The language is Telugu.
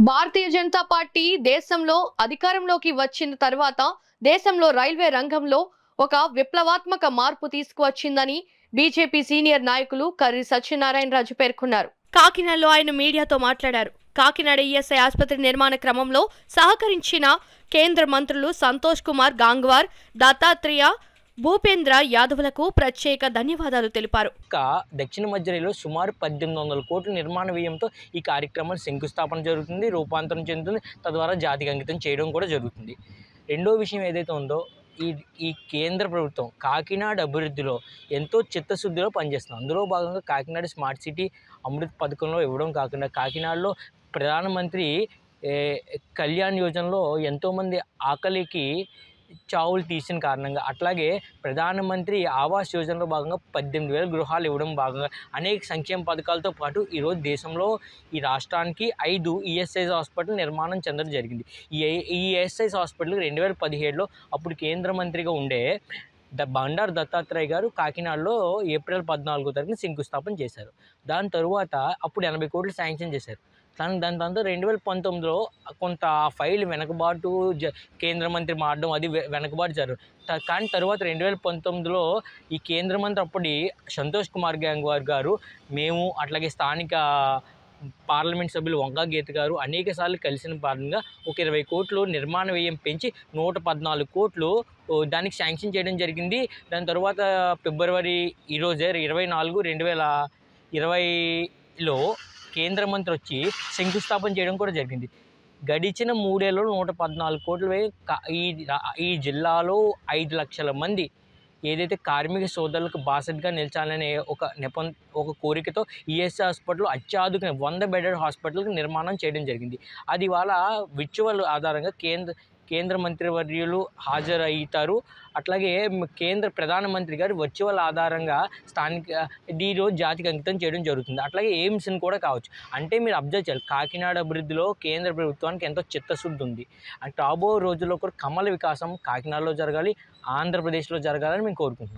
భారతీయ జనతా పార్టీ దేశంలో అధికారంలోకి వచ్చిన తర్వాత దేశంలో రైల్వే రంగంలో ఒక విప్లవాత్మక మార్పు తీసుకువచ్చిందని బీజేపీ సీనియర్ నాయకులు కర్రి సత్యనారాయణరాజు పేర్కొన్నారు. కాకినాడలో ఆయన మీడియాతో మాట్లాడారు. కాకినాడ ఈఎస్ఐ ఆసుపత్రి నిర్మాణ క్రమంలో సహకరించిన కేంద్ర మంత్రులు సంతోష్ కుమార్ గాంగ్వార్, దత్తాత్రేయ, భూపేంద్ర యాదవ్లకు ప్రత్యేక ధన్యవాదాలు తెలిపారు. దక్షిణ మధ్య రైలులో సుమారు 1800 కోట్ల నిర్మాణ వ్యయంతో ఈ కార్యక్రమం శంకుస్థాపన జరుగుతుంది, రూపాంతరం చెందుతుంది, తద్వారా జాతికి అంకితం చేయడం కూడా జరుగుతుంది. రెండో విషయం ఏదైతే ఉందో ఈ కేంద్ర ప్రభుత్వం కాకినాడ అభివృద్ధిలో ఎంతో చిత్తశుద్ధిలో పనిచేస్తుంది. అందులో భాగంగా కాకినాడ స్మార్ట్ సిటీ అమృత్ పథకంలో ఇవ్వడం కాకుండా కాకినాడలో ప్రధానమంత్రి కళ్యాణ్ యోజనలో ఎంతోమంది ఆకలికి చావులు తీసిన కారణంగా, అట్లాగే ప్రధానమంత్రి ఆవాస్ యోజనలో భాగంగా 18,000 గృహాలు ఇవ్వడం భాగంగా అనేక సంక్షేమ పథకాలతో పాటు ఈరోజు దేశంలో ఈ రాష్ట్రానికి 5 ఈఎస్ఐ హాస్పిటల్ నిర్మాణం చెందడం జరిగింది. ఈ ఈఎస్ఐ హాస్పిటల్ 2017లో అప్పుడు కేంద్ర మంత్రిగా ఉండే బండారు దత్తాత్రేయ గారు కాకినాడలో ఏప్రిల్ 14వ తారీఖున శంకుస్థాపన చేశారు. దాని తరువాత అప్పుడు 80 కోట్లు శాంక్షన్ చేశారు. దాని తర్వాత 2019లో కొంత ఫైల్ వెనకబాటు కేంద్ర మంత్రి మారడం అది వెనకబాటు జరుగుతుంది. కానీ తర్వాత 2019లో ఈ కేంద్ర మంత్రి అప్పటి సంతోష్ కుమార్ గాంగ్వార్ గారు, మేము అట్లాగే స్థానిక పార్లమెంట్ సభ్యులు వంకా గీత గారు అనేక సార్లు కలిసిన భాగంగా ఒక 20 కోట్లు నిర్మాణ వ్యయం పెంచి 114 కోట్లు దానికి శాంక్షన్ చేయడం జరిగింది. దాని తర్వాత ఫిబ్రవరి ఈరోజే 24, 2020లో కేంద్ర మంత్రి వచ్చి శంకుస్థాపన చేయడం కూడా జరిగింది. గడిచిన 3 ఏళ్లలో 114 కోట్లు ఈ జిల్లాలో 5 లక్షల మంది ఏదైతే కార్మిక సోదరులకు బాసటగా నిలిచాలనే ఒక కోరికతో ఈఎస్ఐ హాస్పిటల్ అత్యాధునిక 100 బెడెడ్ హాస్పిటల్కి నిర్మాణం చేయడం జరిగింది. అది ఇవాళ విర్చువల్ ఆధారంగా కేంద్ర మంత్రివర్యులు హాజరవుతారు. అట్లాగే కేంద్ర ప్రధానమంత్రి గారు వర్చువల్ ఆధారంగా స్థానిక ఈరోజు జాతికి అంకితం చేయడం జరుగుతుంది. అట్లాగే ఎయిమ్స్ని కూడా కావచ్చు. అంటే మీరు అబ్జర్వ్ చేయాలి, కాకినాడ అభివృద్ధిలో కేంద్ర ప్రభుత్వానికి ఎంతో చిత్తశుద్ధి ఉంది. అంటే రాబో రోజుల్లో కూడా కమల వికాసం కాకినాడలో జరగాలి, ఆంధ్రప్రదేశ్లో జరగాలని మేము కోరుకుంటున్నాం.